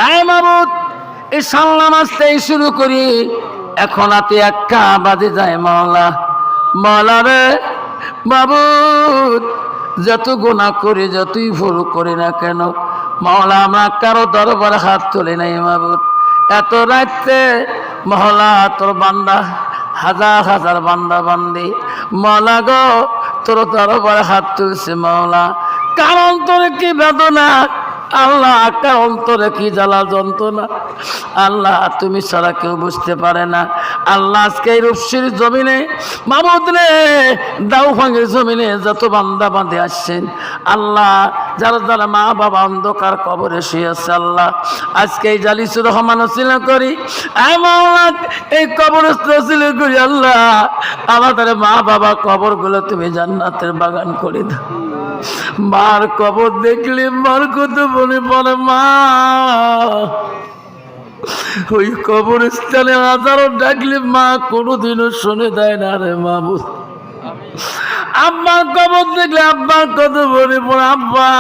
আয় মাবুদ, এই সাল্লা নামাজটাই শুরু করি, এখন রাতে 1টা বাজে যায়। মাওলা, মাওলা রে মাবুদ, যত গুনাহ করে যতই ভুল করি না কেন মাওলা, আমরা কারো দরবারে হাত তুলি নাই মাবুদ। এত রাতে মাওলা তোর বান্দা, হাজার হাজার বান্দা বান্দি মাওলা গো তোর দরবারে হাত তুলছে মাওলা। কার অন্তরে কি বেদনা আল্লাহ, কার অন্তরে কি জ্বালা যন্ত্রণা আল্লাহ, তুমি ছাড়া কেউ বুঝতে পারে না। আল্লাহ আজকে এই রূপসীর জমিনে মাবুদ রে, দাউভাঙের জমিনে যত বান্দা বাঁধে আসছেন আল্লাহ, যারা যারা মা বাবা অন্ধকার কবরে শুয়েছে আল্লাহ, আজকে এই জালিসুর রহমান ওসিলা করি, এই কবরস্থ ওসিলা করি আল্লাহ, আমাদের মা বাবা কবরগুলো তুমি জান্নাতের বাগান করে দাও। মার কবর দেখলে মার কথা মনে পড়ে মা, ওই কবরস্থানে হাজারো ডাকলে মা কোনোদিনও শুনে দেয় না রে মাবুদ। আব্বার কবর দেখলে আব্বার কথা মনে পড়ে, আব্বা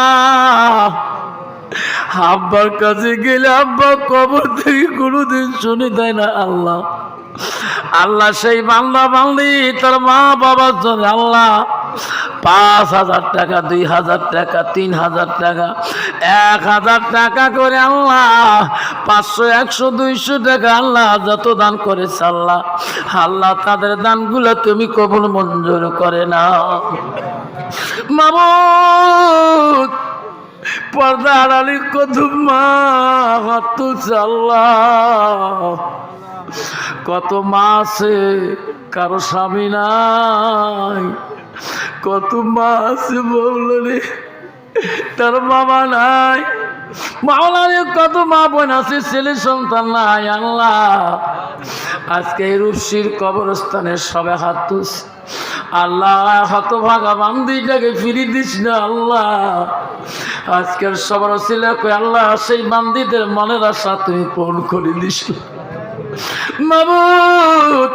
আব্বার কাছে গেলে আব্বা কবর থেকে কোনোদিন শুনে দেয় না আল্লাহ। আল্লাহ সেই বান্দা বান্দি তার মা বাবার জন্য আল্লাহ 5,000 টাকা, 2,000 টাকা, 3,000 টাকা, 1,000 টাকা করে আল্লাহ, 500, 100, 200 টাকা আল্লাহ যত দান করেছে আল্লাহ, আল্লাহ তাদের দানগুলো তুমি কবুল মঞ্জুর করে নাও মাবুদ। পর্দা আড়ালি কত মা হাত তুলছে আল্লাহ, কত মা আছে কারো স্বামী নাই, কত মা আছে বললে তার বাবা নাই, মাওলারে কত মা বোন আছে ছেলে সন্তান নাই আল্লাহ। আজকে এই রূপসীর কবরস্থানের সবে হাত তুলছে আল্লাহ, হতভাগা বান্দিটাকে ফিরি দিস না আল্লাহ। আজকের সবার ছিল আল্লাহ, সেই বান্দিদের মনের আশা তুমি পূরণ করে দিস মাবুদ।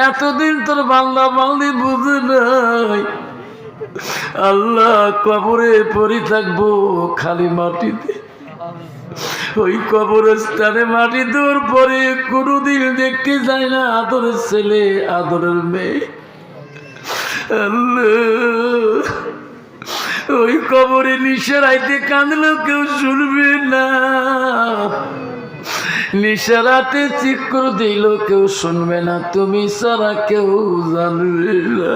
এতদিন তোর বান্দা বান্দি বুঝে নাই আল্লাহ, কবরে পড়ে থাকবো খালি মাটিতে, ওই কবরস্থানে মাটি দেওয়ার পরে কোনোদিন দেখতে যায় না আদরের ছেলে আদরের মেয়ে আল্লাহ। ওই কবরে নিশারাইতে কাঁদলেও কেউ শুনবে না, নিশারাতে চিৎকার দিল কেউ শুনবে না, তুমি ছাড়া কেউ জানবে না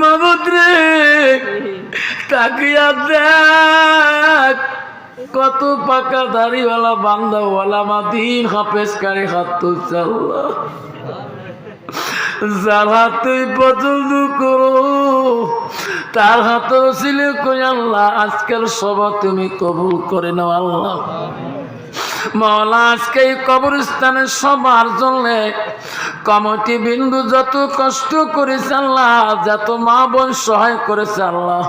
মাবুদ রে। তাকিয়া দেখ কত পাকা দাড়িওয়ালা বান্দাওয়ালা মাদিন হাফেজ কারে হাত তুলছে আল্লাহ, যার হাত তুই পছন্দ করো তার হাত ছিল কই আল্লাহ, আজকের সভা তুমি কবুল করে নাও আল্লাহ। মাওলা আজকে এই কবরস্থানে সবার জন্য কমিটি বিন্দু যত কষ্ট করেছে আল্লাহ, যত মা বোন সহায় করেছে আল্লাহ,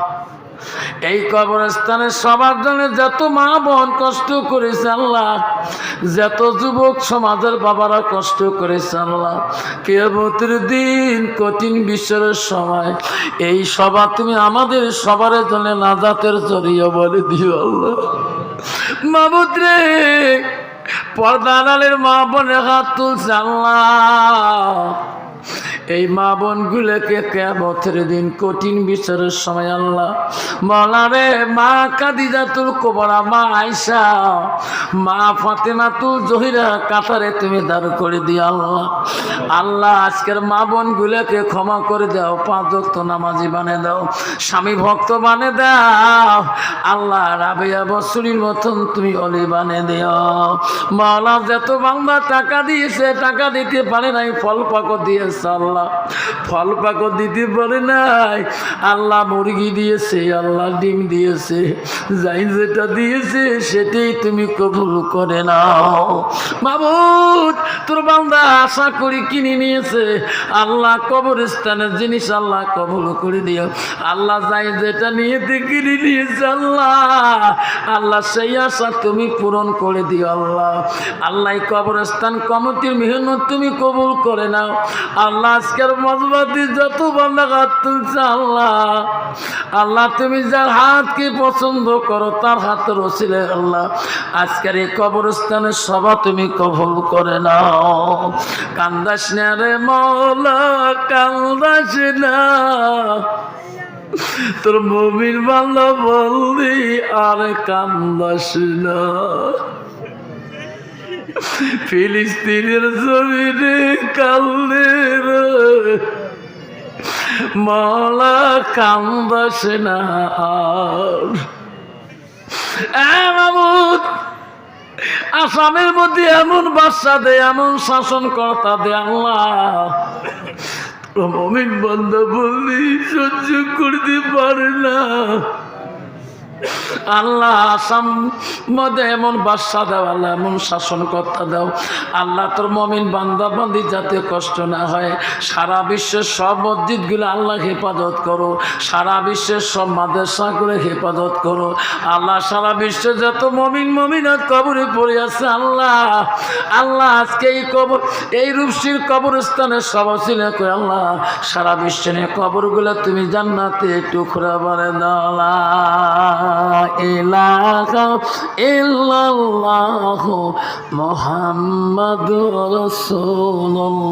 এই কবরস্থানে সবার জন্য যত মা বোন কষ্ট করেছে আল্লাহ, যত যুবক সমাজের বাবারা কষ্ট করেছে আল্লাহ, কিয়ামতের দিন কঠিন বিচারের সময় এই সভা তুমি আমাদের সবার জন্য নাজাতের জরিয়া বলে দিও আল্লাহ মাবুদ রে। পর্দা আড়ালের মা বোনের হাত তুলছে আল্লাহ, এই মা বোনগুলোকে কিয়ামতের দিন কঠিন বিচারের সময় আল্লাহ মাওলা রে, মা খাদিজাতুল কুবরা, মা আয়েশা, মা ফাতেমাতুল জহিরা কাতারে তুমি দাঁড় করে দিও আল্লাহ। আল্লাহ আজকের মা বোনগুলোকে ক্ষমা করে দাও, 5 ওয়াক্ত নামাজি বানিয়ে দাও, স্বামী ভক্ত বানিয়ে দাও আল্লাহ। রাবেয়া বসুরির মতন তুমি অলি বানিয়ে দিও মাওলা। যত বান্দা টাকা দিয়েছে, টাকা দিতে পারে নাই, ফল পাকো দিয়েছে আল্লাহ, ফল পাকো দিতে পারে নাই আল্লাহ, মুরগি দিয়েছে আল্লাহ, ডিম দিয়েছে, যাই যেটা দিয়েছে সেটাই তুমি কবুল করে নাও মাবুদ। তোর বান্দা আশা করি কিনে নিয়েছে আল্লাহ, কবরস্থানের জিনিস আল্লাহ কবুল করে দিও আল্লাহ, যাই যেটা নিয়েতে কিনে নিয়েছে আল্লাহ, আল্লাহ সেই আশা তুমি পূরণ করে দিও আল্লাহ। আল্লাহ কবরস্থান কমিটির মেহনত তুমি কবুল করে নাও আল্লাহ। আজকের মজবাতি যত বান্দা হাত তুলছে আল্লাহ, আল্লাহ তুমি যার হাতকে পছন্দ করো তার হাতের ওসিলে আল্লাহ আজকের এই কবরস্থানের সভা তুমি কবুল করে নাও। কান্দাস না রে মওলা, কান্দাস না, তোর মুমিন বান্দা বললি আর কান্দাস না। ফিলিস্তিনের জমিনে কান্দে রে মওলা, কান্দাস না আর। মাবুদ, আসামের মধ্যে এমন বাদশা দে, এমন শাসনকর্তা দে আল্লাহ, মুমিন বান্দা বললি সহ্য করতে পারে না আল্লাহ। আসাম মধ্যে এমন বাদশা দাও আল্লাহ, এমন শাসনকর্তা দাও আল্লাহ, তোর মুমিন বান্দা বান্দি যাতে কষ্ট না হয়। সারা বিশ্বের সব মসজিদগুলো আল্লাহ হেফাজত করো, সারা বিশ্বের সব মাদ্রাসাগুলো হেফাজত করো আল্লাহ। সারা বিশ্বে যত মুমিন মুমিনাত কবরে পড়ে আছে আল্লাহ, আল্লাহ আজকে এই কবর, এই রূপসীর কবরস্থানের সভা ছিল আল্লাহ, সারা বিশ্বের কবরগুলো তুমি জান্নাতে টুকরা বানায় দাও। লা ইলাহা ইল্লাল্লাহ মুহাম্মাদুর রাসূলুল্লাহ।